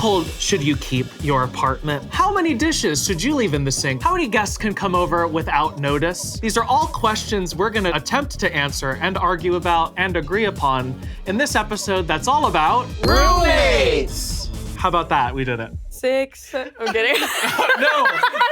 cold should you keep your apartment? How many dishes should you leave in the sink? How many guests can come over without notice? These are all questions we're gonna attempt to answer and argue about and agree upon in this episode that's all about roommates. How about that? We did it. 6. I'm kidding. No.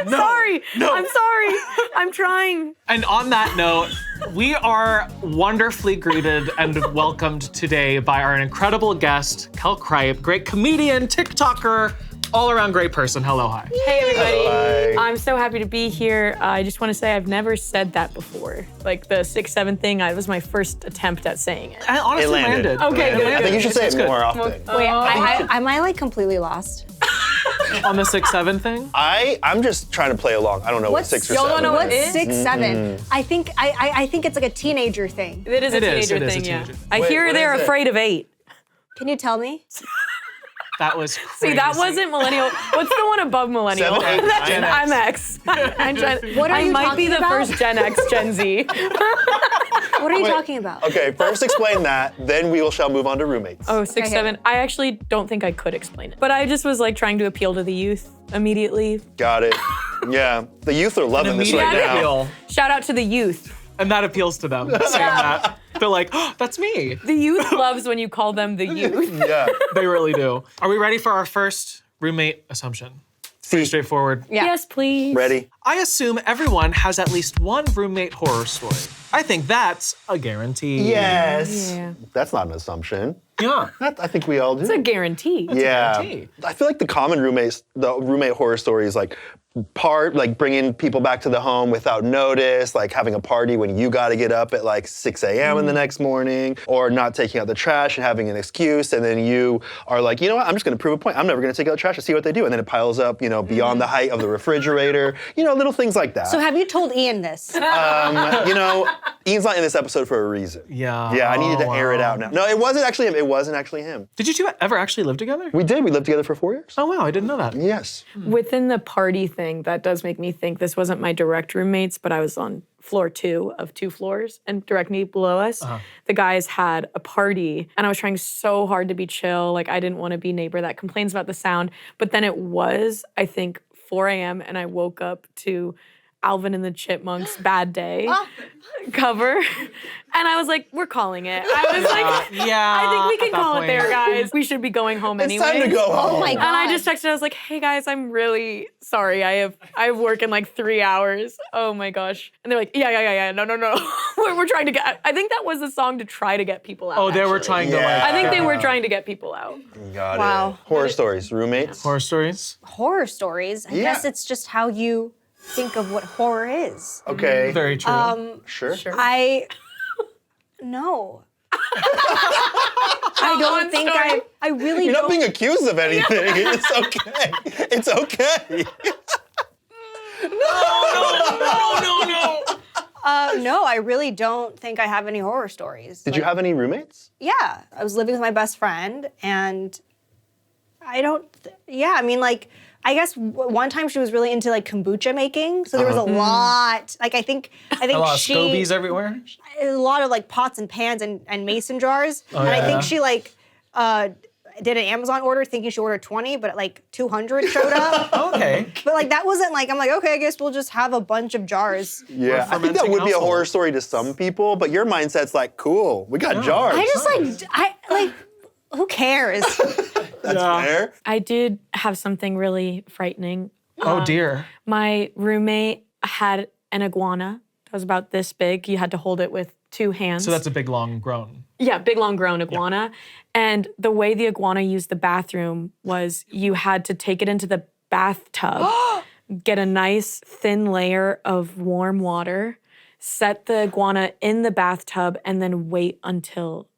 Sorry. I'm sorry. I'm trying. And on that note, we are wonderfully greeted and welcomed today by our incredible guest, Kel Cripe, great comedian, TikToker, all-around great person. Hello, hi. Hey, everybody. Hi. I'm so happy to be here. I just want to say I've never said that before. Like the 6-7 thing, it was my first attempt at saying it. I honestly landed. Okay, good. I think you should say it Good. more often. Wait, am I like completely lost? On the 6-7 thing? I'm just trying to play along. I don't know what 6 or 7 know what What's it is? 6-7? I think it's like a teenager thing. It is a It is, teenager it is a thing, yeah. teenager. I Wait, hear what they're is it? afraid of 8. Can you tell me? That was crazy. See, that wasn't millennial. What's the one above millennial? 7, 8, 9. Gen X. I'm X. I'm Gen. What are I you might be talking the about? first Gen X, Gen Z. What are you Wait. talking about? Okay, first explain that, then we shall move on to roommates. Oh, 6, Okay. 7. I actually don't think I could explain it. But I just was like trying to appeal to the youth immediately. Got it. Yeah, the youth are loving this right Immediate now. appeal. Shout out to the youth. And that appeals to them, saying that. They're like, oh, that's me. The youth loves when you call them the youth. Yeah. They really do. Are we ready for our first roommate assumption? Pretty straightforward. Yeah. Yes, please. Ready? I assume everyone has at least one roommate horror story. I think that's a guarantee. Yes. Yeah. That's not an assumption. Yeah. That, I think we all do. It's a guarantee. yeah. guarantee. I feel like the common roommate horror story is like bringing people back to the home without notice, like having a party when you got to get up at like 6 a.m. in the next morning, or not taking out the trash and having an excuse, and then you are like, you know what, I'm just gonna prove a point. I'm never gonna take out the trash and see what they do, and then it piles up, beyond the height of the refrigerator, little things like that. So have you told Ian this? Ian's not in this episode for a reason. Yeah. Yeah, I needed to Oh, air it wow. out now. No, it wasn't actually him. It wasn't actually him. Did you two ever actually live together? We did. We lived together for 4 years. Oh, wow, I didn't know that. Yes. Within the party thing, that does make me think this wasn't my direct roommates, but I was on floor 2 of 2 floors, and directly below us, the guys had a party, and I was trying so hard to be chill. Like, I didn't want to be neighbor that complains about the sound. But then it was, I think, 4 a.m., and I woke up to Alvin and the Chipmunks' Bad Day cover. And I was like, we're calling it. I was like, Yeah. I think we at can that call point. it there, guys. We should be going home It's anyway. time to go home. Oh my And I God. just texted, I was like, hey guys, I'm really sorry. I have work in like 3 hours. Oh my gosh. And they're like, yeah. No. we're trying to get, I think that was the song to try to get people out. Oh, they were actually. trying to Yeah. like. I think they were trying to get people out. Got Wow. it. Horror stories. Roommates. Horror stories? Horror stories. I Yeah. guess it's just how you think of what horror is. Okay. Very true. Sure. No. I don't think I really You're don't. not being accused of anything. It's okay. It's okay. No, I really don't think I have any horror stories. Did you have any roommates? Yeah, I was living with my best friend, and I don't. I guess one time she was really into like kombucha making, so there was a lot. Like I think A lot of she scobies everywhere? a lot of like pots and pans and mason jars, and I yeah. think she like did an Amazon order thinking she ordered 20, but like 200 showed up. Okay. But like that wasn't like I'm like okay, I guess we'll just have a bunch of jars. Yeah, I think that fermenting would be a household. horror story to some people, but your mindset's like, cool, we got jars. I just who cares? That's fair. I did have something really frightening. Oh, dear. My roommate had an iguana that was about this big. You had to hold it with 2 hands. So that's a big, long groan. Yeah, big, long grown iguana. And the way the iguana used the bathroom was you had to take it into the bathtub, get a nice thin layer of warm water, set the iguana in the bathtub, and then wait until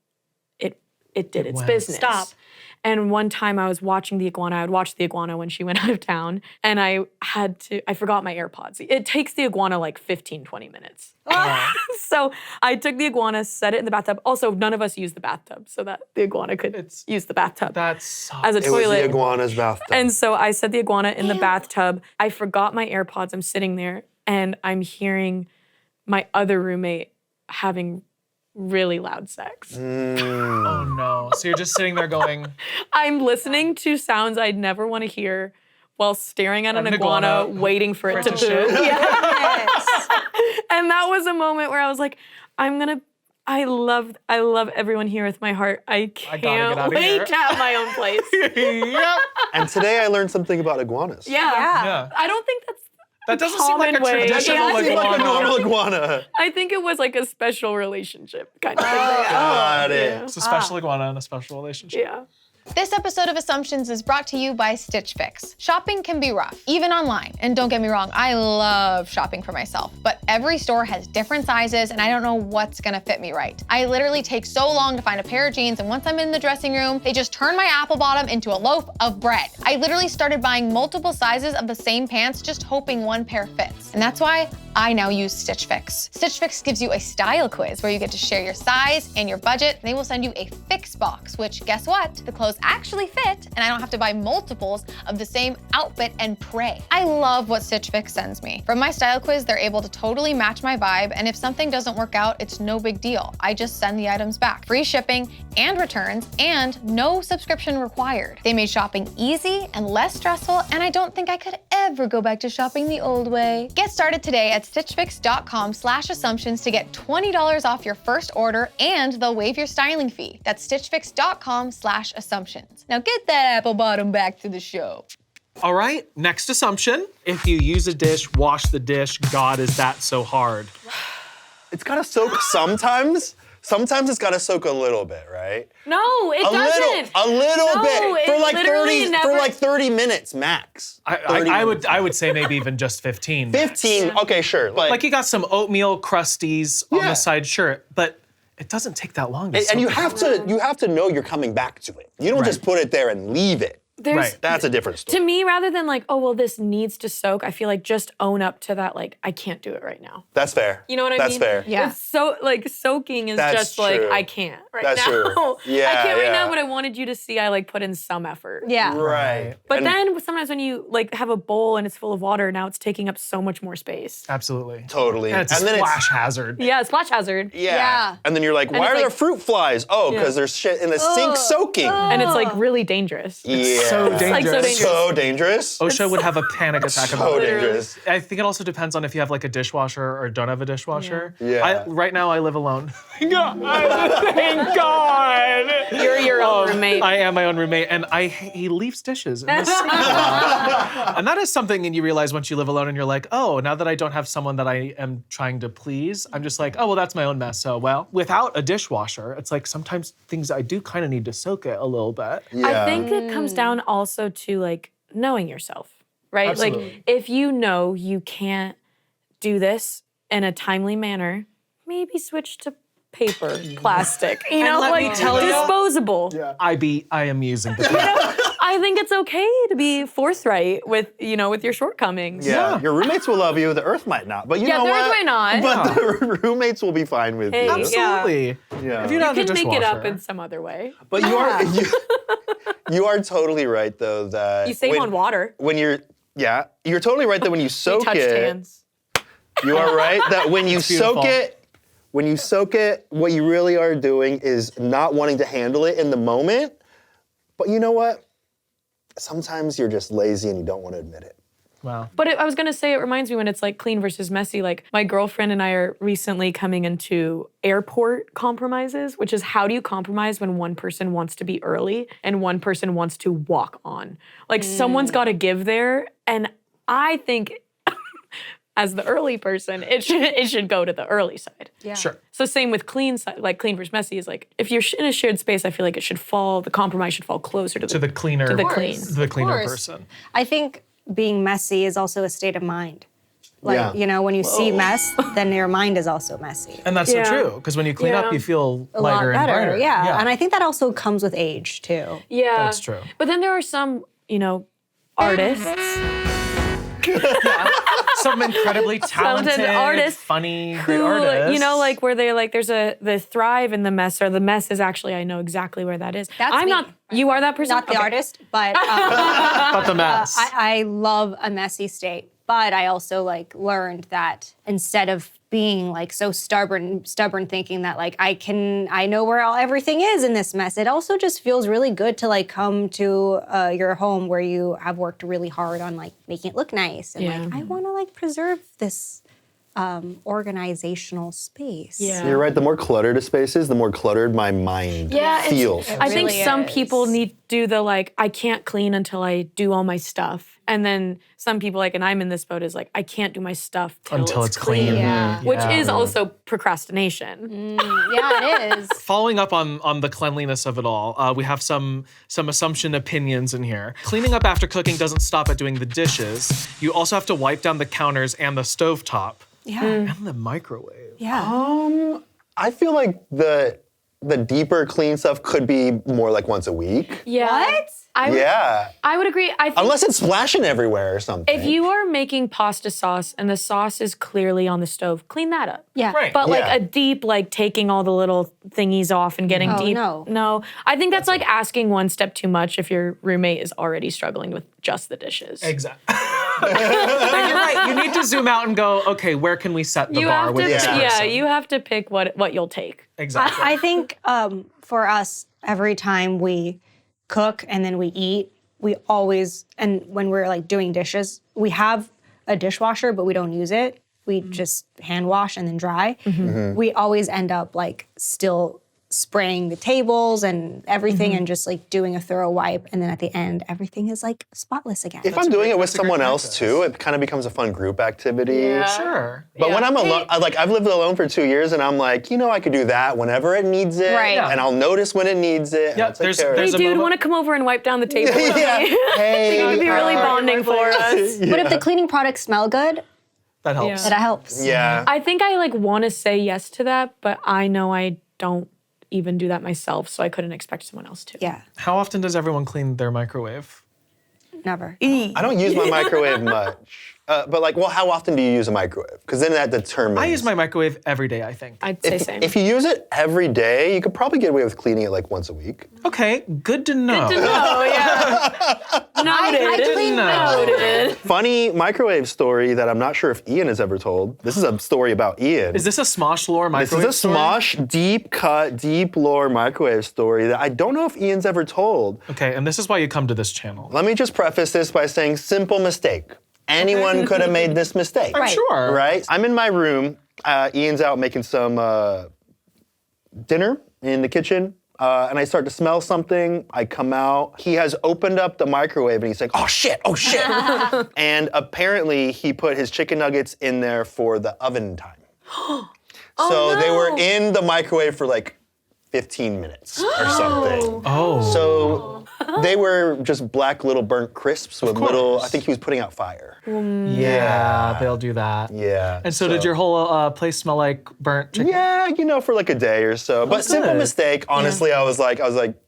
it did its went. business. Stop. And one time I was watching the iguana. I would watch the iguana when she went out of town, and I forgot my AirPods. It takes the iguana like 15, 20 minutes. So I took the iguana, set it in the bathtub. Also, none of us used the bathtub so that the iguana could use the bathtub That's as a It was toilet. the iguana's bathtub. And so I set the iguana in the bathtub. I forgot my AirPods. I'm sitting there, and I'm hearing my other roommate having really loud sex. Oh no. So you're just sitting there going, I'm listening to sounds I'd never want to hear while staring at an iguana, waiting for it to poop. Yes. And that was a moment where I was like, I love everyone here with my heart. I can't wait to have my own place. yep. And today I learned something about iguanas. Yeah. I don't think That doesn't seem like a traditional Doesn't seem like a normal iguana. iguana. I think it was like a special relationship kind of thing. Got it. It's a special iguana and a special relationship. Yeah. This episode of Assumptions is brought to you by Stitch Fix. Shopping can be rough, even online. And don't get me wrong, I love shopping for myself, but every store has different sizes and I don't know what's gonna fit me right. I literally take so long to find a pair of jeans, and once I'm in the dressing room, they just turn my apple bottom into a loaf of bread. I literally started buying multiple sizes of the same pants, just hoping one pair fits. And that's why I now use Stitch Fix. Stitch Fix gives you a style quiz where you get to share your size and your budget, and they will send you a fix box, which guess what? The clothes actually fit, and I don't have to buy multiples of the same outfit and pray. I love what Stitch Fix sends me. From my style quiz, they're able to totally match my vibe, and if something doesn't work out, it's no big deal. I just send the items back. Free shipping and returns, and no subscription required. They made shopping easy and less stressful, and I don't think I could ever go back to shopping the old way. Get started today at stitchfix.com/assumptions to get $20 off your first order, and they'll waive your styling fee. That's stitchfix.com/assumptions. Now get that apple bottom back to the show. All right, next assumption. If you use a dish, wash the dish. God, is that so hard? It's gotta soak sometimes. Sometimes it's gotta soak a little bit, right? No, it doesn't. A little bit. For like 30 never... for like 30 minutes max. I would say maybe even just 15. 15, okay, sure. Like you got some oatmeal crusties on the side, sure, but it doesn't take that long to soak. And you have to know you're coming back to it. You don't just put it there and leave it. That's a different story. To me, rather than like, oh, well, this needs to soak, I feel like just own up to that, like, I can't do it right now. That's fair. You know what I mean? That's fair. Yeah. It's so, like, soaking is just like, I can't right now. That's true. Yeah, I can't right now, but I wanted you to see I, like, put in some effort. Yeah. Right. But then sometimes when you, like, have a bowl and it's full of water, now it's taking up so much more space. Absolutely. Totally. And it's a splash hazard. Yeah, splash hazard. Yeah. And then you're like, why are there fruit flies? Oh, because there's shit in the sink soaking. And it's, like, really dangerous. Yeah. So dangerous. Like, so dangerous. So dangerous. OSHA would have a panic attack about So it. dangerous. I think it also depends on if you have like a dishwasher or don't have a dishwasher. Yeah. Right now I live alone. Thank God. You're your own roommate. I am my own roommate, and he leaves dishes in the sink. And that is something, and you realize once you live alone and you're like, oh, now that I don't have someone that I am trying to please, I'm just like, oh, well, that's my own mess. So, well, without a dishwasher, it's like sometimes things I do kind of need to soak it a little bit. Yeah. I think it comes down also to like knowing yourself, right? Absolutely. Like if you know you can't do this in a timely manner, maybe switch to paper, plastic, you know, let me like tell you- disposable. I am using the I think it's okay to be forthright with, you know, with your shortcomings. Yeah. Your roommates will love you. The earth might not. But you know the what? earth might not. But the roommates will be fine with you. Absolutely. Yeah. If you don't have You a can make it up dishwasher. in some other way. But you are totally right though that You save on water. When you're totally right that when you We soak touched it, hands. you are right that when you soak beautiful. it, what you really are doing is not wanting to handle it in the moment. But you know what? Sometimes you're just lazy and you don't want to admit it. Wow. But I was gonna say, it reminds me when it's like clean versus messy, like my girlfriend and I are recently coming into airport compromises, which is how do you compromise when one person wants to be early and one person wants to walk on? Like someone's gotta give there, and I think as the early person, it should go to the early side. Yeah. Sure. So same with clean side, like clean versus messy is like, if you're in a shared space, I feel like the compromise should fall closer to The cleaner. to the clean. The cleaner course. person. I think being messy is also a state of mind. Like, Yeah. you know, when you see mess, then your mind is also messy. And that's Yeah. so true, because when you clean up, you feel A lot lighter better, and brighter. yeah. And I think that also comes with age, too. Yeah. That's true. But then there are some, you know, artists. Some incredibly talented, artists funny, great who, artists. you know, like where they like, there's the thrive in the mess, or the mess is actually, I know exactly where that is. That's I'm me. not, you are that person? Not the Okay. artist, but But the mess. I love a messy state. But I also like learned that instead of being like so stubborn thinking that like I know where everything is in this mess, it also just feels really good to like come to your home where you have worked really hard on like making it look nice. And like, I want to like preserve this organizational space. Yeah. You're right. The more cluttered a space is, the more cluttered my mind feels. I think really some is. people need to do the like, I can't clean until I do all my stuff. And then some people like, and I'm in this boat, is like, I can't do my stuff Until it's clean. Yeah. Which is also procrastination. Yeah, it is. Following up on the cleanliness of it all, we have some assumption opinions in here. Cleaning up after cooking doesn't stop at doing the dishes. You also have to wipe down the counters and the stovetop. Yeah. And the microwave. Yeah. I feel like the deeper clean stuff could be more like once a week. Yeah. What? I would agree. I think Unless it's splashing everywhere or something. if you are making pasta sauce and the sauce is clearly on the stove, clean that up. Yeah. Right. But like Yeah. a deep, like taking all the little thingies off and getting deep. no. I think that's like asking one step too much if your roommate is already struggling with just the dishes. Exactly. You're right. You need to zoom out and go, okay, where can we set the You bar have with to, this person? you have to pick what you'll take. Exactly. I think for us, every time we cook and then we eat, we always, and when we're like doing dishes, we have a dishwasher, but we don't use it. We just hand wash and then dry. We always end up like still spraying the tables and everything and just like doing a thorough wipe. And then at the end, everything is like spotless again. If I'm doing it with that's a great someone else practice. too, it kind of becomes a fun group activity. Sure. But when I'm alone, I've lived alone for 2 years, and I'm like, I could do that whenever it needs it, Right. and I'll notice when it needs it. and Yeah, I'll take there's- care of there's it. a Hey, dude, moment- want to come over and wipe down the table with Yeah. me? Hey, It would be really bonding for us. But if the cleaning products smell good, That helps. Yeah. that helps. Yeah. I think I like want to say yes to that, but I know I don't even do that myself, so I couldn't expect someone else to. Yeah, How often does everyone clean their microwave? never. I don't use my microwave much. But like, well, how often do you use a microwave? Because then that determines. I use my microwave every day, I think. I'd say same. If you use it every day, you could probably get away with cleaning it like once a week. Okay, good to know. Oh, yeah. Noted. Noted. Funny microwave story that I'm not sure if Ian has ever told. This is a story about Ian. Is this a Smosh lore This microwave is a story? Smosh, deep cut, deep lore microwave story that I don't know if Ian's ever told. Okay, and this is why you come to this channel. Let me just preface this by saying simple mistake. Anyone could have made this mistake. I'm sure. Right? I'm in my room. Ian's out making some dinner in the kitchen. And I start to smell something. I come out. He has opened up the microwave and he's like, oh shit. And apparently he put his chicken nuggets in there for the oven time. So they were in the microwave for like 15 minutes or something. Oh. So they were just black little burnt crisps with little, course. I think he was putting out fire. Yeah, they'll do that. Yeah. And so did your whole place smell like burnt chicken? Yeah, for like a day or so. But simple good. mistake. Honestly, I was like,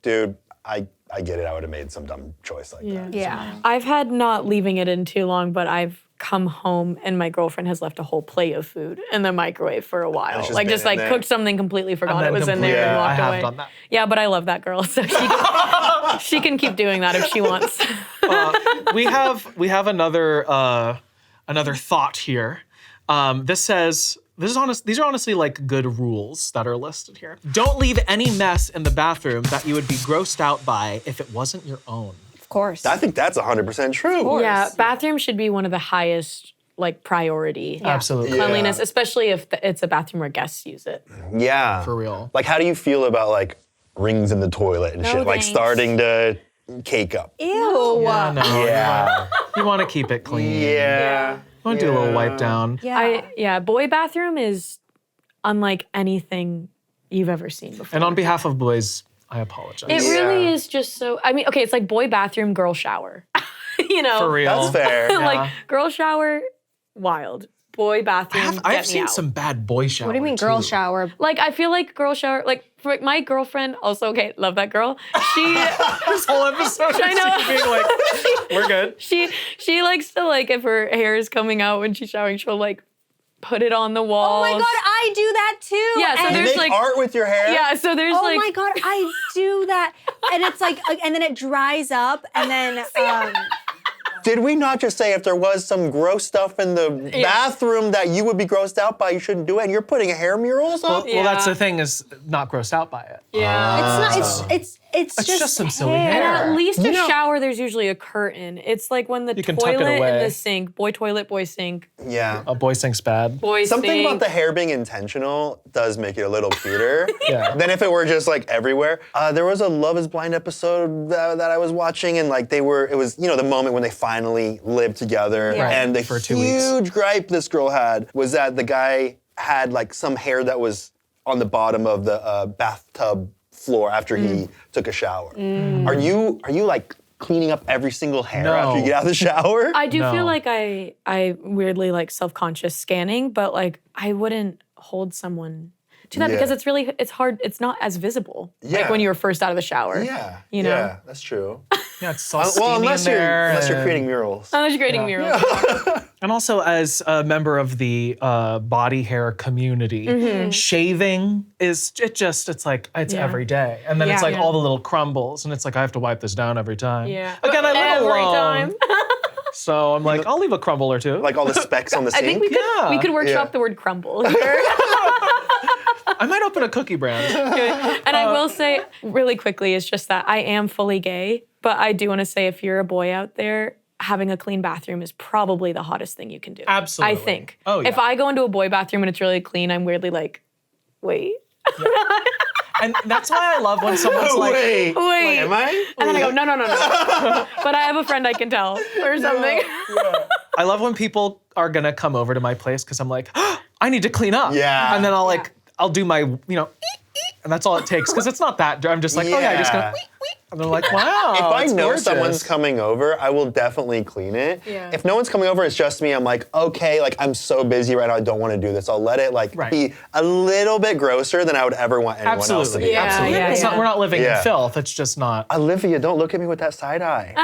dude, I get it. I would have made some dumb choice like that. Yeah. I've had not leaving it in too long, but I've come home and my girlfriend has left a whole plate of food in the microwave for a while. just Like been just in like there. cooked something, completely forgot then it was in there and completely- walked I have away. done that. Yeah, but I love that girl, so she can keep doing that if she wants. We have another thought here. This says, these are honestly like good rules that are listed here. Don't leave any mess in the bathroom that you would be grossed out by if it wasn't your own. Of course. I think that's 100% true. Yeah, bathroom should be one of the highest like priority Absolutely. cleanliness, especially if it's a bathroom where guests use it. Yeah. For real. Like, how do you feel about like rings in the toilet and shit? Like thanks. starting to cake up. Ew. Yeah, no, Yeah. you want to keep it clean. Yeah. You want to do a little wipe down. Yeah. Boy bathroom is unlike anything you've ever seen before. And on behalf of boys, I apologize. It really is just so. I mean, okay, it's like boy bathroom, girl shower. You know, For real. That's fair. like girl shower, wild. Boy bathroom, I've get me seen out. some bad boy showers. What do you mean girl shower? Like I feel like girl shower. Like for my girlfriend, also okay, love that girl. She This whole episode I know. is being like, we're good. she likes to like if her hair is coming out when she's showering, she'll like put it on the wall. Oh my god, I do that too. Yeah, so And- You there's make like art with your hair? yeah, so there's Oh like my god, I do that. And it's like, and then it dries up, and then Did we not just say if there was some gross stuff in the bathroom that you would be grossed out by, you shouldn't do it? And you're putting hair murals up? Well, that's the thing, is not grossed out by it. Yeah. It's just some silly hair. And at least a shower, there's usually a curtain. It's like when the can tuck it toilet away. and the sink, boy toilet, boy sink, Yeah. A boy sink's bad. boy Something sink. about the hair being intentional does make it a little cuter Yeah. than if it were just like everywhere. There was a Love is Blind episode that I was watching, and like it was, the moment when they finally lived together. Yeah. And the For 2 weeks. huge gripe this girl had was that the guy had like some hair that was on the bottom of the bathtub floor after he took a shower. Are you like cleaning up every single hair No. after you get out of the shower? I do No. feel like I weirdly like self-conscious scanning, but like I wouldn't hold someone to that Yeah. because it's hard. It's not as visible like Yeah. when you were first out of the shower. Yeah. You know? Yeah, that's true. Yeah, it's all steamy Well, unless in you're there. creating murals. I was creating murals. And also, as a member of the body hair community, shaving it's like, it's Yeah. every day. And then it's like Yeah. all the little crumbles, and it's like, I have to wipe this down every time. Yeah. Again, I live Every alone. time. So I'm like, I'll leave a crumble or two. Like all the specks on the I sink? think we could workshop Yeah. the word crumble here. I might open a cookie brand. And I will say really quickly is just that I am fully gay, but I do want to say if you're a boy out there, having a clean bathroom is probably the hottest thing you can do. Absolutely. I think. Oh, yeah. If I go into a boy bathroom and it's really clean, I'm weirdly like, wait. And that's why I love when someone's like, Wait. Wait. Am I? And then I go, no. But I have a friend I can tell or something. I love when people are gonna come over to my place because I'm like, I need to clean up. Yeah. And then I'll do my, and that's all it takes because it's not that. I'm just like, oh yeah, I just Yeah. go, and they're like, wow. If I it's know gorgeous. someone's coming over, I will definitely clean it. Yeah. If no one's coming over, it's just me, I'm like, okay, like I'm so busy right now, I don't want to do this. I'll let it Right. be a little bit grosser than I would ever want anyone else to Absolutely. be. Yeah, Absolutely. yeah, It's not, yeah. we're not living Yeah. in filth. It's just not. Olivia, don't look at me with that side eye.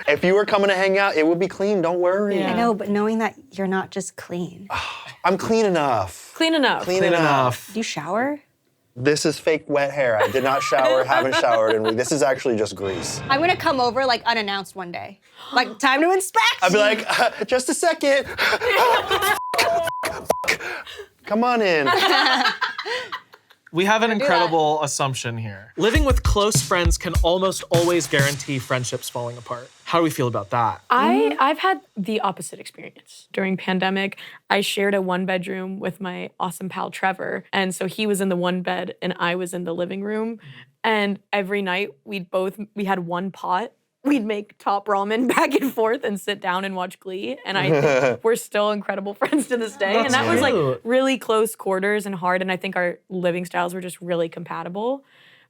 If you were coming to hang out, it would be clean, don't worry. Yeah. I know, but knowing that you're not just clean. I'm clean enough. Clean enough. Clean enough. Do you shower? This is fake wet hair. I did not shower, haven't showered in weeks. This is actually just grease. I'm gonna come over like unannounced one day. Like, time to inspect. I'd be like, just a second. Come on in. We have an incredible assumption here. Living with close friends can almost always guarantee friendships falling apart. How do we feel about that? I've had the opposite experience. During pandemic, I shared a 1-bedroom with my awesome pal Trevor. And so he was in the one bed and I was in the living room. And every night we had one pot. We'd make top ramen back and forth and sit down and watch Glee. And I think we're still incredible friends to this day. That's and that was like cute. really close quarters and hard. And I think our living styles were just really compatible.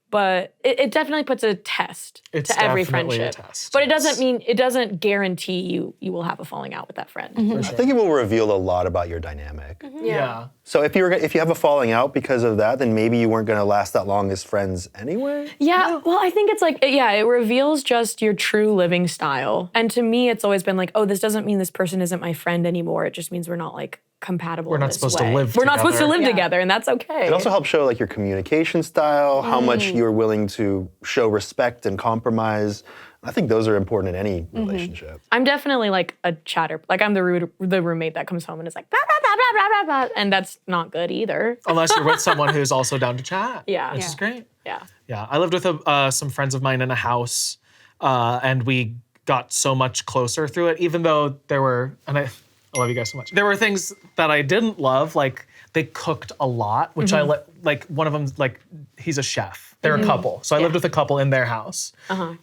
But it definitely puts a test It's to every definitely a friendship. test, But it yes. doesn't guarantee you will have a falling out with that friend. I think it will reveal a lot about your dynamic. Yeah. So if you have a falling out because of that, then maybe you weren't gonna last that long as friends anyway? Yeah, well, I think it's like, it reveals just your true living style. And to me, it's always been like, oh, this doesn't mean this person isn't my friend anymore. It just means we're not like compatible. We're in not this supposed to way. live We're not supposed to together. live together, and that's okay. It also helps show like your communication style, how much you're willing to show respect and compromise. I think those are important in any relationship. I'm definitely like a chatter. Like I'm the roommate that comes home and is like, blah, blah, blah, blah, blah, blah, blah, and that's not good either. Unless you're with someone who's also down to chat. Yeah. Which Yeah. is great. Yeah. Yeah, I lived with some friends of mine in a house, and we got so much closer through it, even though there were, and I love you guys so much. There were things that I didn't love, like they cooked a lot, which like one of them, like he's a chef. They're a couple. So I lived with a couple in their house.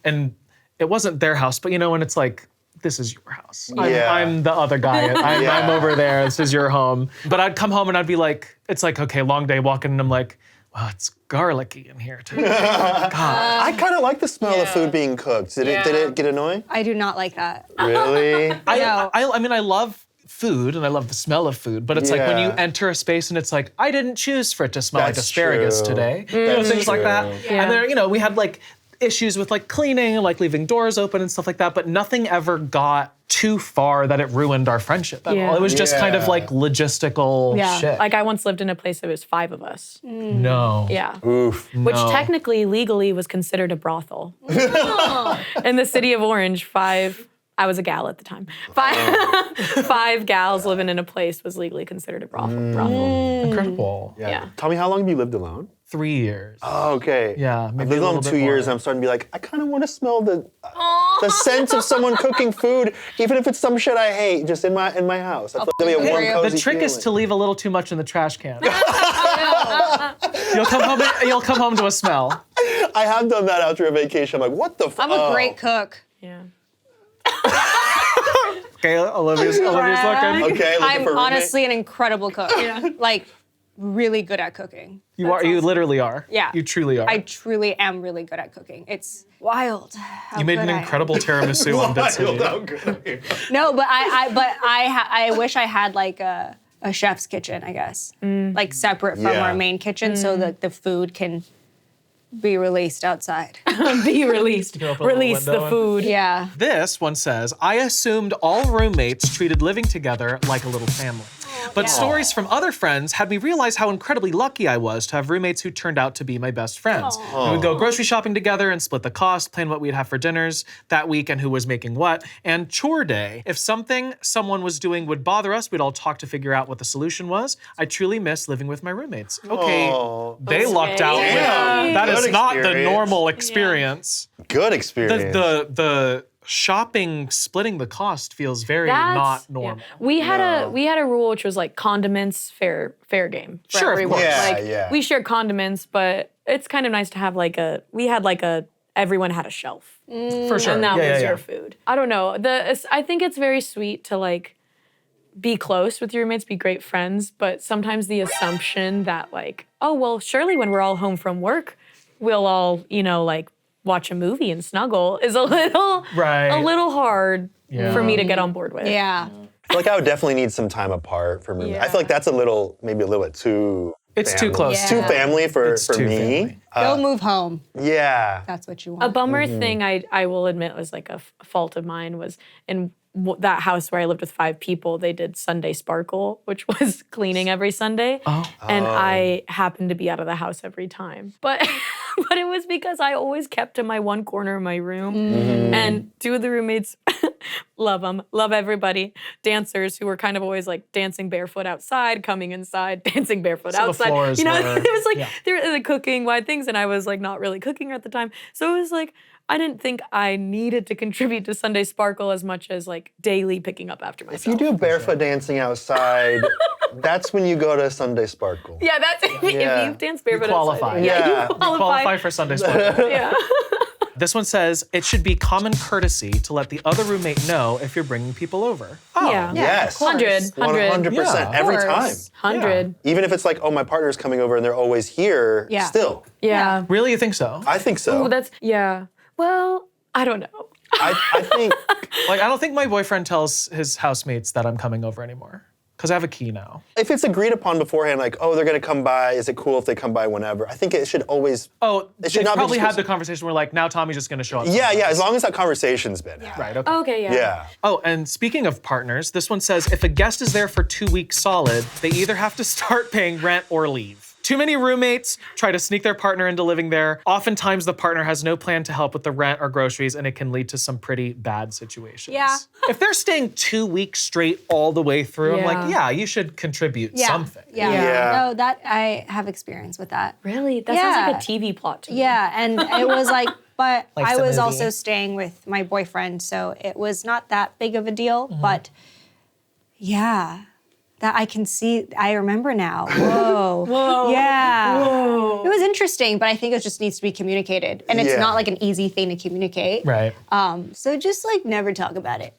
And it wasn't their house, but when it's like, this is your house. Yeah. I'm the other guy. I'm over there. This is your home. But I'd come home and I'd be like, it's like, okay, long day walking, and I'm like, wow, it's garlicky in here too. I kind of like the smell of food being cooked. Did it get annoying? I do not like that. Really? I mean, I love food and I love the smell of food, but it's like when you Yeah. enter a space and it's like, I didn't choose for it to smell like That's asparagus true. today. That's Things like that. true. And there, we had like issues with like cleaning and like leaving doors open and stuff like that, but nothing ever got too far that it ruined our friendship at all. It was just kind of like logistical shit. Like I once lived in a place that was 5 of us. No. Yeah. Oof. Which technically, legally was considered a brothel. In the city of Orange, 5, I was a gal at the time. 5 gals living in a place was legally considered a brothel. Incredible. Yeah. Tell me, how long have you lived alone? 3 years. Oh, okay. Yeah, I've maybe lived a alone little 2 bit years, more. and I'm starting to be like, I kind of want to smell the sense of someone cooking food, even if it's some shit I hate, just in my house. I feel like there'll be a warm, cozy The trick is feeling. to leave a little too much in the trash can. You'll come home to a smell. I have done that after a vacation. I'm like, what the fuck? I'm a great cook. Yeah. Okay, Olivia's looking. Okay, looking for I'm a roommate? honestly an incredible cook. Like, really good at cooking. You are. You literally are. Yeah. You truly are. I truly am really good at cooking. It's wild. how You made an good I am. incredible tiramisu on Bitsy. How good. No, but I wish I had like a chef's kitchen, I guess. Like separate from Yeah. our main kitchen so that the food can be released outside. Be released. open a little Release the window and- food. Yeah. This one says, I assumed all roommates treated living together like a little family. But stories from other friends had me realize how incredibly lucky I was to have roommates who turned out to be my best friends. We would go grocery shopping together and split the cost, plan what we'd have for dinners that week and who was making what, and chore day. If something someone was doing would bother us, we'd all talk to figure out what the solution was. I truly miss living with my roommates. Okay, they lucked out. Damn. That is Good not the experience. normal experience. Good experience. The shopping, splitting the cost feels very not normal. Yeah. We had a rule which was like condiments fair game for Sure, of everyone. course. Yeah, Like yeah. we shared condiments, but it's kind of nice to have everyone had a shelf. For sure. And that was yeah. your food. I don't know. I think it's very sweet to like be close with your roommates, be great friends, but sometimes the assumption that like, oh well, surely when we're all home from work, we'll all, like watch a movie and snuggle is a little hard for me to get on board with. Yeah. I feel like I would definitely need some time apart for me. I feel like that's maybe a little bit too. It's too family. close. It's too family for It's too me. family. Go move home. Yeah. That's what you A want. bummer thing I will admit was like a fault of mine was in that house where I lived with 5 people, they did Sunday Sparkle, which was cleaning every Sunday. And I happened to be out of the house every time. But it was because I always kept to my one corner of my room. And 2 of the roommates, love them, love everybody, dancers who were kind of always like dancing barefoot outside, coming inside, dancing barefoot So the outside. floors It were- was like, they were like, cooking wide things, and I was like not really cooking at the time. So it was like, I didn't think I needed to contribute to Sunday Sparkle as much as like daily picking up after myself. If you do barefoot dancing outside, that's when you go to Sunday Sparkle. Yeah, that's if you dance barefoot qualify. outside. Yeah. You You Qualify for Sunday Sparkle. Yeah. This one says, it should be common courtesy to let the other roommate know if you're bringing people over. Yeah. Yes. 100. 100%. Yeah. Every time. 100. Even if it's like, oh, my partner's coming over and they're always here, Yeah. still. Yeah. Really, you think so? I think so. Ooh, well, I don't know. I think, Like, I don't think my boyfriend tells his housemates that I'm coming over anymore. Because I have a key now. if it's agreed upon beforehand, like, oh, they're gonna come by, is it cool if they come by whenever? I think it should always, Oh, it should they not be probably just- had the conversation where like, now Tommy's just gonna show up. yeah, as long as that conversation's been had. Right, okay. Okay, yeah. Yeah. Oh, and speaking of partners, this one says, if a guest is there for 2 weeks solid, they either have to start paying rent or leave. Too many roommates try to sneak their partner into living there. Oftentimes, the partner has no plan to help with the rent or groceries, and it can lead to some pretty bad situations. Yeah. If they're staying 2 weeks straight all the way through, I'm like, Yeah. yeah, you should contribute something. Yeah. Yeah. No, that I have experience with that. Really? That sounds like a TV plot to me. Yeah, and it was like, but Like I the was movie. also staying with my boyfriend, so it was not that big of a deal. But yeah, that I can see. I remember now. Whoa. Whoa. Yeah. Whoa. It was interesting, but I think it just needs to be communicated, and it's Yeah. not like an easy thing to communicate. Right. So just like never talk about it.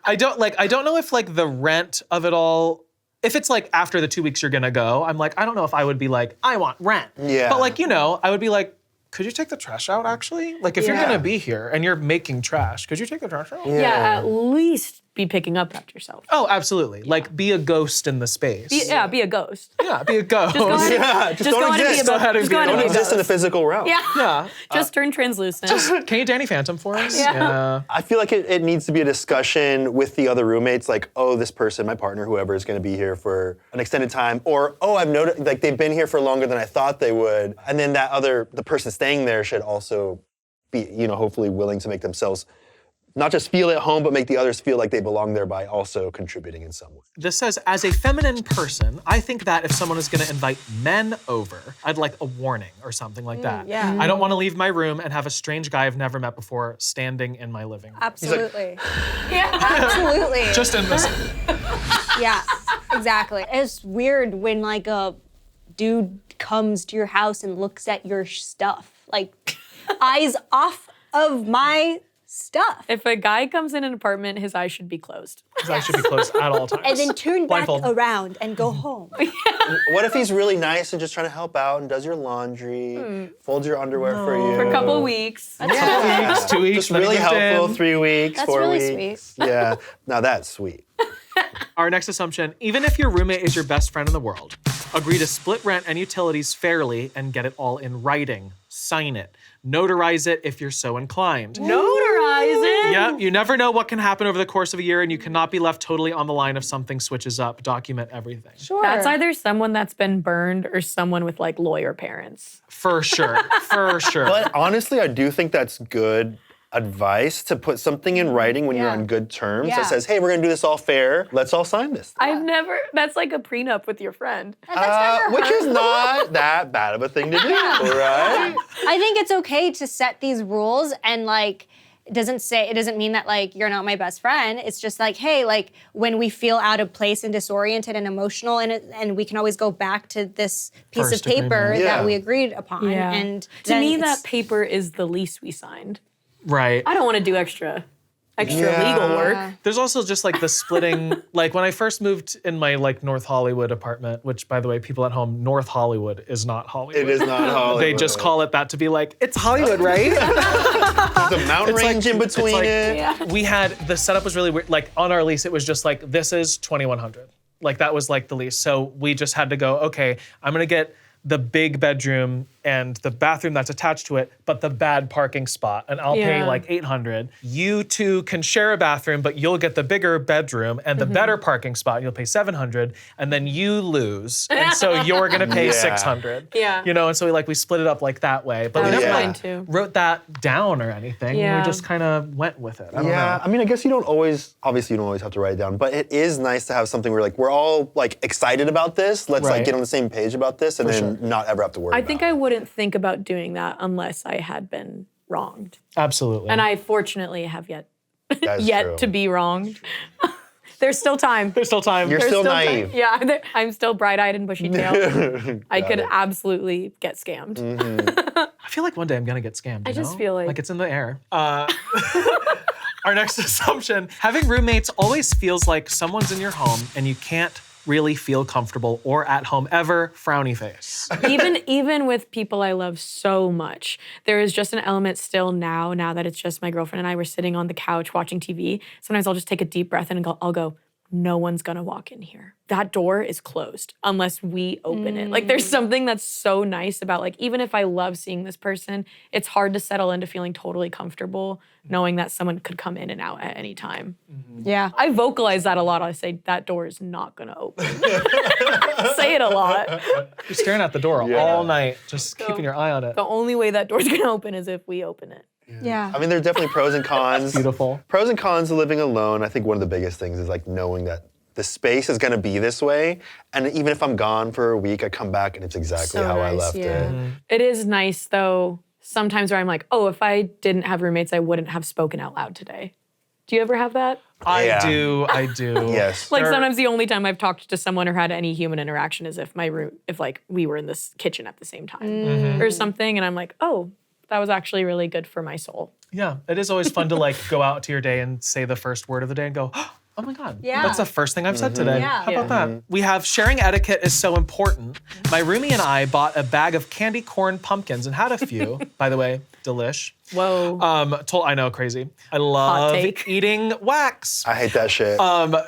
I don't know if like the rent of it all, if it's like after the 2 weeks you're gonna go, I'm like, I don't know if I would be like, I want rent. Yeah. But like, I would be like, could you take the trash out actually? Like if you're Yeah. gonna be here and you're making trash, could you take the trash out? Yeah, at least be picking up after yourself. Oh, absolutely. Like, be a ghost in the space. Be a ghost. Yeah, be a ghost. Just go ahead and, Yeah, just don't go ahead and exist. be a, Go ahead and just be go a ahead and Don't be a exist in the ghost. physical realm. Yeah. Just turn translucent. Can you Danny Phantom for us? Yeah. I feel like it needs to be a discussion with the other roommates, like, oh, this person, my partner, whoever, is going to be here for an extended time, or, oh, I've noticed, like, they've been here for longer than I thought they would. And then the person staying there should also be, hopefully willing to make themselves not just feel at home, but make the others feel like they belong there by also contributing in some way. This says, as a feminine person, I think that if someone is gonna invite men over, I'd like a warning or something like that. yeah. I don't wanna leave my room and have a strange guy I've never met before standing in my living room. Absolutely. Absolutely. Just in this. Yeah, exactly. It's weird when like a dude comes to your house and looks at your stuff. Like, eyes off of my stuff. If a guy comes in an apartment, his eyes should be closed. His eyes should be closed at all times. And then turn back Blindfold. around and go home. What if he's really nice and just trying to help out and does your laundry, folds your underwear for you? For a couple weeks. Yeah. 2 weeks, Just then he really moved helpful, in. 3 weeks, That's 4 really weeks. Yeah, now that's sweet. Our next assumption, even if your roommate is your best friend in the world, agree to split rent and utilities fairly and get it all in writing. Sign it. Notarize it if you're so inclined. Notarize it. Yeah, you never know what can happen over the course of a year, and you cannot be left totally on the line if something switches up. Document everything. Sure. That's either someone that's been burned or someone with like lawyer parents. For sure, for sure. But honestly, I do think that's good advice to put something in writing when you're on good terms Yeah. that says, hey, we're gonna do this all fair. Let's all sign this. That's like a prenup with your friend. Which is not that bad of a thing to do, right? I think it's okay to set these rules and like, it doesn't mean that like you're not my best friend. It's just like, hey, like when we feel out of place and disoriented and emotional and we can always go back to this piece First of paper agreement. Yeah. that we agreed upon. Yeah. And To then me, it's- that paper is the lease we signed. Right. I don't want to do extra Yeah. legal work. There's also just like the splitting, like when I first moved in my like North Hollywood apartment, which by the way, people at home, North Hollywood is not Hollywood. It is not Hollywood. They just call it that to be like, it's Hollywood, right? the mountain It's like- range in it's between like- it. We had, the setup was really weird. Like on our lease, it was just like, this is 2,100. Like that was like the lease. So we just had to go, okay, I'm gonna get the big bedroom and the bathroom that's attached to it, but the bad parking spot. And I'll pay Yeah. like 800. You two can share a bathroom, but you'll get the bigger bedroom and the better parking spot. And you'll pay 700, and then you lose. And so you're gonna pay Yeah. 600. Yeah. You know, and so we split it up like that way. But That we was never Yeah. mine too. wrote that down or anything. Yeah. We just kind of went with it. I don't Yeah, know. I mean, I guess obviously you don't always have to write it down, but it is nice to have something where like, we're all like excited about this. Let's Right. like get on the same page about this and then not ever have to worry I about think it. I wouldn't think about doing that unless I had been wronged. Absolutely. And I forfortunately have yet That's yet true. to be wronged. There's still time. There's still time. You're There's still time. naive. Yeah, I'm still bright-eyed and bushy-tailed. I could absolutely get scammed. I feel like one day I'm gonna get scammed. I you just know? feel like- it's in the air. Our next assumption: having roommates always feels like someone's in your home and you can't really feel comfortable or at home ever. Frowny face. even with people I love so much, there is just an element still now that it's just my girlfriend and I were sitting on the couch watching TV. Sometimes I'll just take a deep breath and I'll go, no one's gonna walk in here. That door is closed unless we open it. Like there's something that's so nice about like, even if I love seeing this person, it's hard to settle into feeling totally comfortable knowing that someone could come in and out at any time. Yeah. I vocalize that a lot. I say, that door is not gonna open. Say it a lot. You're staring at the door all night, just keeping your eye on it. The only way that door's gonna open is if we open it. Yeah. I mean, there's definitely pros and cons. Beautiful. Pros and cons of living alone. I think one of the biggest things is like knowing that the space is gonna be this way. And even if I'm gone for a week, I come back and it's exactly So how I nice, left yeah. it. It is nice though, sometimes where I'm like, oh, if I didn't have roommates, I wouldn't have spoken out loud today. Do you ever have that? I Yeah. do. Yes. Like sometimes the only time I've talked to someone or had any human interaction is if like we were in this kitchen at the same time or something, and I'm like, oh, that was actually really good for my soul. Yeah, it is always fun to like go out to your day and say the first word of the day and go, Oh my God. Yeah. That's the first thing I've said today. Yeah. How about that? We have sharing etiquette is so important. My roomie and I bought a bag of candy corn pumpkins and had a few. By the way, delish. Whoa. I know, crazy. I love take. eating wax. I hate that shit.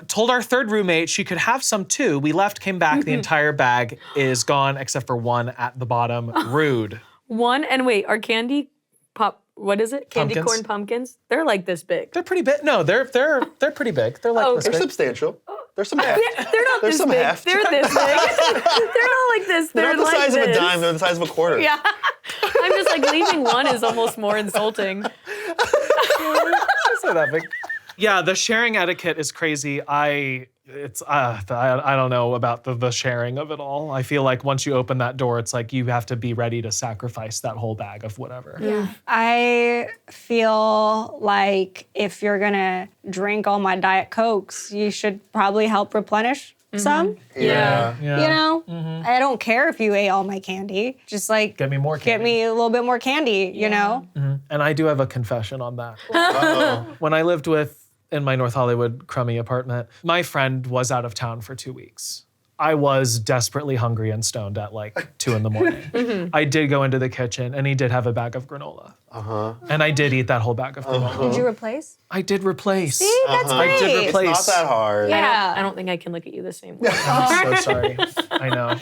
Told our third roommate she could have some too. We left, came back, the entire bag is gone except for one at the bottom. Rude. One, and wait, are candy pop, what is it? Candy Pumpkins? corn pumpkins? They're like this big. They're pretty big. No, they're pretty big. They're like this They're big. substantial. There's some heft. They're not There's this some big. heft. They're this big. They're not like this. They're They're not the like size this. of a dime. They're the size of a quarter. Yeah. I'm just like, leaving one is almost more insulting. It's not that big. Yeah, the sharing etiquette is crazy. I don't know about the sharing of it all. I feel like once you open that door, it's like you have to be ready to sacrifice that whole bag of whatever. Yeah. I feel like if you're gonna drink all my Diet Cokes, you should probably help replenish some. Yeah. You know? I don't care if you ate all my candy. Just like Get me more get candy. me a little bit more candy, you know? And I do have a confession on that. Uh-oh. When I lived in my North Hollywood crummy apartment, my friend was out of town for 2 weeks. I was desperately hungry and stoned at like 2 a.m. I did go into the kitchen and he did have a bag of granola. And I did eat that whole bag of granola. Did you replace? I did replace. See, that's I great. did replace. It's not that hard. Yeah. I don't think I can look at you the same way. I'm so sorry. I know.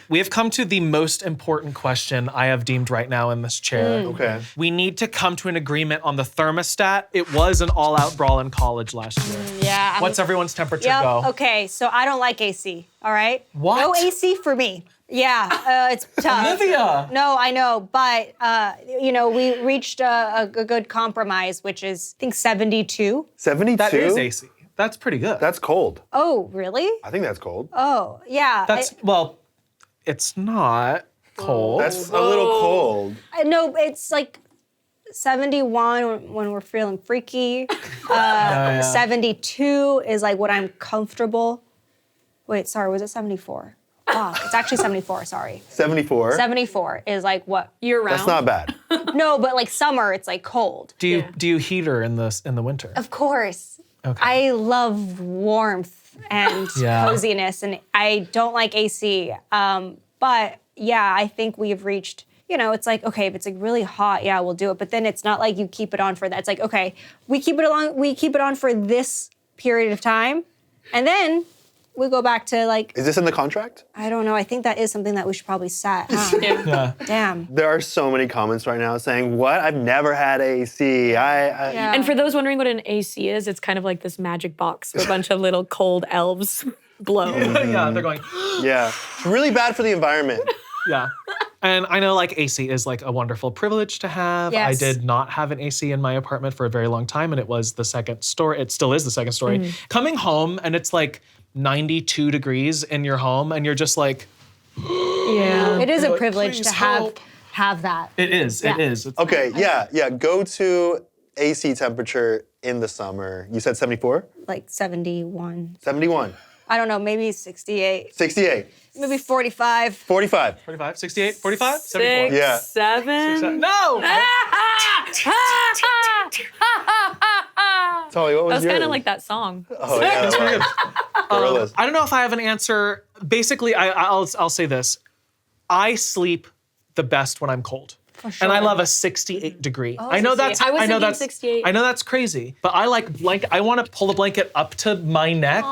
We have come to the most important question I have deemed right now in this chair. Okay. We need to come to an agreement on the thermostat. It was an all-out brawl in college last year. Yeah. What's everyone's temperature Yep. go? Okay, so I don't like AC, all right? What? No AC for me. Yeah, it's tough. Olivia! No, I know, but we reached a good compromise, which is I think 72. 72? That is AC. That's pretty good. That's cold. Oh, really? I think that's cold. Oh, yeah. Well, it's not cold. That's a little cold. No, it's like 71 when we're feeling freaky. 72 is like when I'm comfortable. Wait, sorry, was it 74? Fuck, it's actually 74, sorry. 74. 74 is like what? Year round. That's not bad. No, but like summer, it's like cold. Do you heater in the winter? Of course. Okay. I love warmth and Yeah. coziness, and I don't like AC. But yeah, I think we've reached, it's like, okay, if it's like really hot, yeah, we'll do it. But then it's not like you keep it on for that. It's like, okay, we keep it on for this period of time, and then we go back to like, Is this in the contract? I don't know. I think that is something that we should probably set. Huh? Yeah. Damn. There are so many comments right now saying, what? I've never had AC. Yeah. And for those wondering what an AC is, it's kind of like this magic box where a bunch of little cold elves blow. Yeah, they're going, Yeah. It's really bad for the environment. yeah. And I know like AC is like a wonderful privilege to have. Yes. I did not have an AC in my apartment for a very long time, and it was the second story. It still is the second story. Coming home and it's like 92 degrees in your home and you're just like, Yeah. It is a like, privilege please to help. have that. it is. It's, Okay, yeah. Go to AC temperature in the summer. You said 74? Like 71. 71. I don't know, maybe 68. 68. Maybe 45. 45. 45, 68, 45, 74. 6, Yeah. 7. No! Tolly, what was That was yours? kind of like that song. Oh, yeah. That's pretty good. Gorillas. I don't know if I have an answer. Basically, I'll say this. I sleep the best when I'm cold. And I love a 68 degree. I know 68. that's I was know thinking that's 68. I know that's crazy, but I like blanket. I want to pull the blanket up to my neck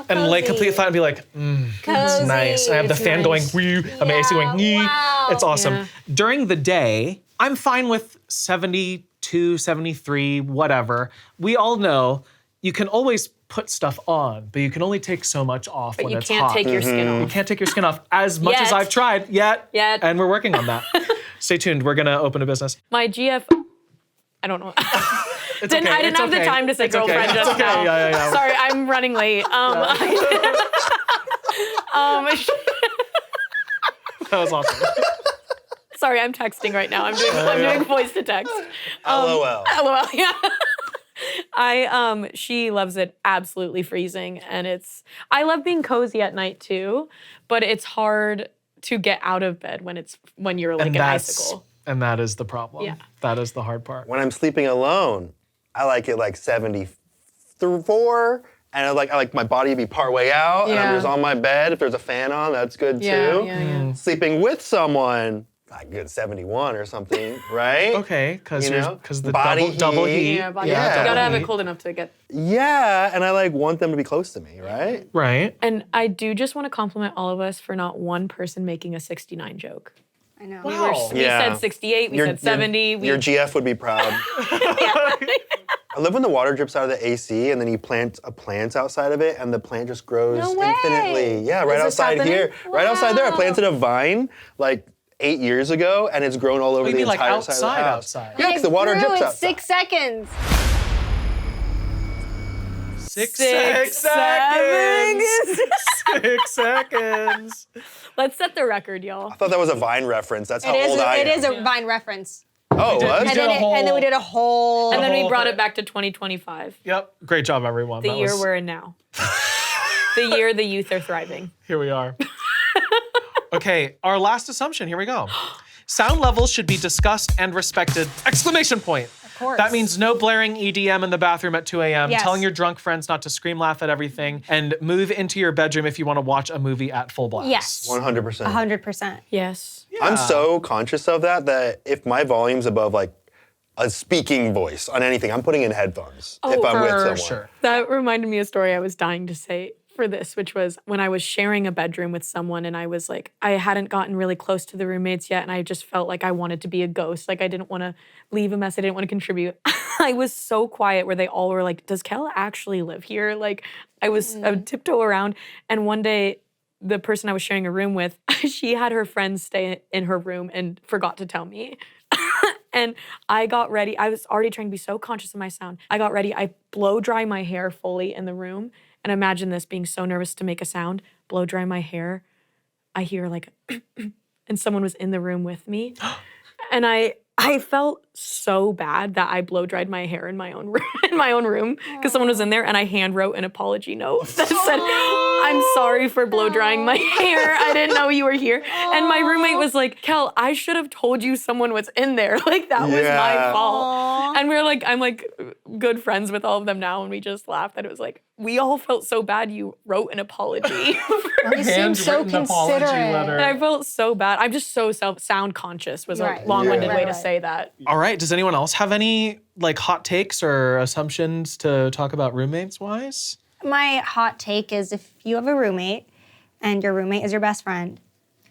and lay completely flat and be like, it's nice. I have the fan going, wee, I'm AC going, wee. wow. It's awesome. Yeah. During the day, I'm fine with 72, 73, whatever. We all know you can always put stuff on, but you can only take so much off But when you it's can't hot. take your skin You off. can't take your skin off as much as Yet. I've tried yet. And we're working on that. Stay tuned. We're gonna open a business. My GF, I don't know. I okay, didn't it's have the okay. time to say It's okay, girlfriend it's just okay. now. Yeah. Sorry, I'm running late. That was awesome. Sorry, I'm texting right now. I'm doing voice to text. LOL. LOL, yeah. She loves it absolutely freezing, and I love being cozy at night too, but it's hard to get out of bed when you're like an icicle. And that is the problem. Yeah. That is the hard part. When I'm sleeping alone, I like it like 74, And I like my body to be part way out, and I'm just on my bed. If there's a fan on, that's good too. Sleeping with someone, like good 71 or something, right? Okay, because the body double heat. Yeah, body heat. You gotta have it cold enough to get. Yeah, and I like want them to be close to me, right? Right. And I do just want to compliment all of us for not one person making a 69 joke. I know. We said 68, we said 70. Your GF would be proud. I love when the water drips out of the AC and then you plant a plant outside of it and the plant just grows infinitely. Yeah, right outside here. Wow. Right outside there. I planted a vine like 8 years ago and it's grown all over the entire side of the house. Outside? Yeah, because the water drips in outside. 6 seconds. 6 seconds. 6 seconds. Let's set the record, y'all. I thought that was a Vine reference. That's how old I am. It is a Vine reference. Oh, what? And then we did a whole... And then we brought it back to 2025. Yep. Great job, everyone. The year we're in now. The year the youth are thriving. Here we are. Okay, our last assumption. Here we go. Sound levels should be discussed and respected! Exclamation point. Of course. That means no blaring EDM in the bathroom at 2 a.m., Yes. telling your drunk friends not to scream, laugh at everything, and move into your bedroom if you want to watch a movie at full blast. Yes. 100%. 100%. Yes. Yeah. I'm so conscious of that if my volume's above like a speaking voice on anything, I'm putting in headphones if I'm with someone. Sure. That reminded me of a story I was dying to say for this, which was when I was sharing a bedroom with someone and I was like, I hadn't gotten really close to the roommates yet and I just felt like I wanted to be a ghost. Like I didn't want to leave a mess. I didn't want to contribute. I was so quiet where they all were like, does Kel actually live here? Like I would tiptoe around and one day the person I was sharing a room with, she had her friends stay in her room and forgot to tell me. And I got ready. I was already trying to be so conscious of my sound. I got ready. I blow dry my hair fully in the room. And imagine this, being so nervous to make a sound, blow dry my hair. I hear like, and someone was in the room with me. And I felt so bad that I blow dried my hair in my own room because someone was in there and I hand wrote an apology note that said, I'm sorry for blow drying my hair. I didn't know you were here. And my roommate was like, Kel, I should have told you someone was in there. Like that was my fault. And I'm like good friends with all of them now and we just laughed that it was like, we all felt so bad you wrote an apology. You seem so considerate. And I felt so bad. I'm just so sound conscious was a long-winded way to say that. All right, does anyone else have any like hot takes or assumptions to talk about roommates-wise? My hot take is if you have a roommate and your roommate is your best friend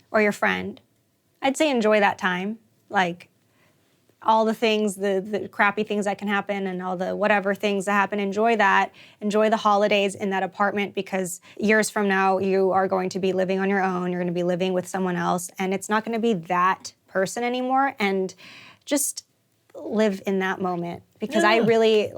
or your friend, I'd say enjoy that time. Like all the things, the crappy things that can happen and all the whatever things that happen, enjoy that. Enjoy the holidays in that apartment because years from now, you are going to be living on your own. You're going to be living with someone else and it's not going to be that person anymore. And just live in that moment because I really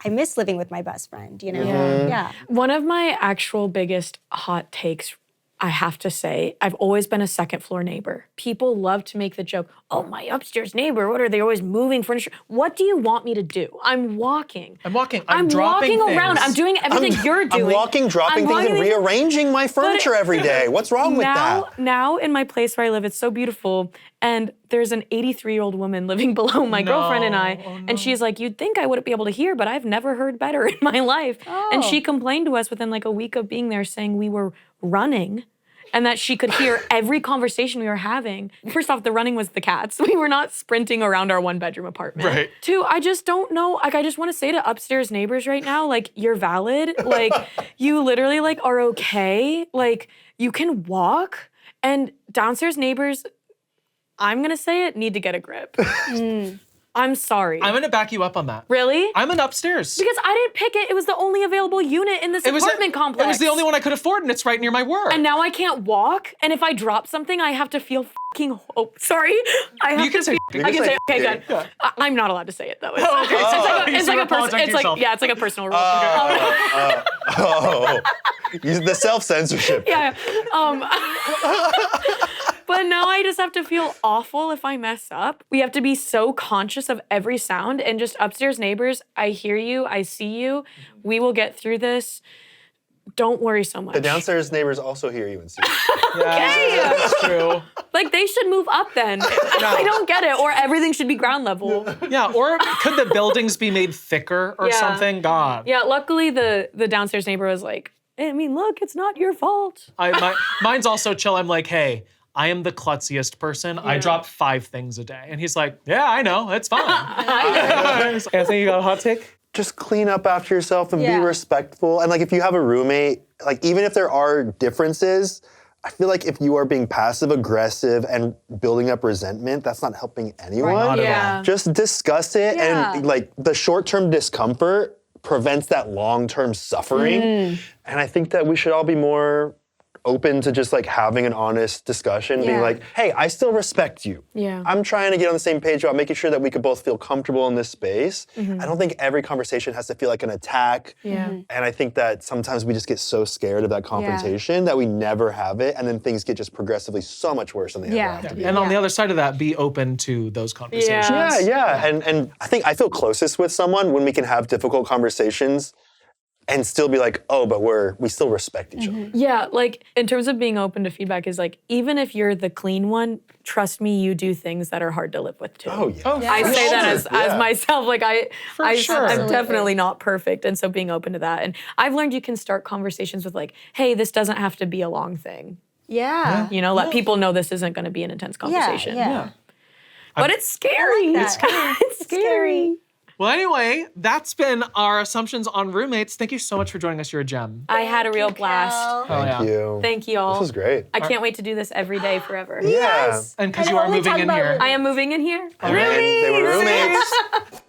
I miss living with my best friend, you know? Yeah. One of my actual biggest hot takes, I have to say, I've always been a second floor neighbor. People love to make the joke, oh, my upstairs neighbor, what are they always moving furniture? What do you want me to do? I'm walking. I'm walking around. I'm doing everything you're doing. I'm walking, dropping things and rearranging my furniture every day. What's wrong with that? Now in my place where I live, it's so beautiful. And there's an 83-year-old woman living below my girlfriend and I. Oh, no. And she's like, you'd think I wouldn't be able to hear, but I've never heard better in my life. And she complained to us within like a week of being there saying we were running and that she could hear every conversation we were having. First off, the running was the cats. We were not sprinting around our one-bedroom apartment. Right. Two, I just don't know. Like, I just want to say to upstairs neighbors right now, like, you're valid. Like, you literally, like, are okay. Like, you can walk. And downstairs neighbors, I'm going to say it, need to get a grip. I'm sorry. I'm gonna back you up on that. Really? I'm an upstairs. Because I didn't pick it. It was the only available unit in this apartment complex. It was the only one I could afford, and it's right near my work. And now I can't walk. And if I drop something, I have to feel fucking. Oh, sorry. You can say. I can say. Okay, good. Yeah. I'm not allowed to say it though. It's, Oh, okay. It's like a personal. It's like it's like a personal rule. The self-censorship. Yeah. But now I just have to feel awful if I mess up. We have to be so conscious of every sound and just upstairs neighbors, I hear you, I see you. We will get through this. don't worry so much. The downstairs neighbors also hear you and see you. Yeah, that's true. Like, they should move up then. I don't get it. Or everything should be ground level. Yeah, or could the buildings be made thicker or Yeah. something? God. Yeah, luckily the downstairs neighbor was like, I mean, look, it's not your fault. Mine's also chill. I'm like, hey, I am the klutziest person. I drop 5 things a day. And he's like, yeah, I know, it's fine. Anthony, you got a hot take? Just clean up after yourself and be respectful. And like if you have a roommate, like even if there are differences, I feel like if you are being passive aggressive and building up resentment, that's not helping anyone. Not at Yeah. all. Just discuss it and like the short-term discomfort prevents that long-term suffering. And I think that we should all be more open to just like having an honest discussion, being like, hey, I still respect you. Yeah. I'm trying to get on the same page about making sure that we could both feel comfortable in this space. I don't think every conversation has to feel like an attack. Yeah. And I think that sometimes we just get so scared of that confrontation that we never have it, and then things get just progressively so much worse than they ever have to be. And on the other side of that, be open to those conversations. Yeah. And I think I feel closest with someone when we can have difficult conversations and still be like, oh, but we still respect each other. Yeah, like in terms of being open to feedback is like, even if you're the clean one, trust me, you do things that are hard to live with too. Oh, yeah. I say that as myself. Like sure. I'm definitely not perfect. And so being open to that. And I've learned you can start conversations with like, hey, this doesn't have to be a long thing. Yeah. You know, let people know this isn't going to be an intense conversation. Yeah. But it's scary. It's scary. Well, anyway, that's been our assumptions on roommates. Thank you so much for joining us. You're a gem. I had a real blast. Thank you. Thank you all. This was great. I can't wait to do this every day forever. Yeah. And because you are moving in here. I am moving in here. And they were roommates.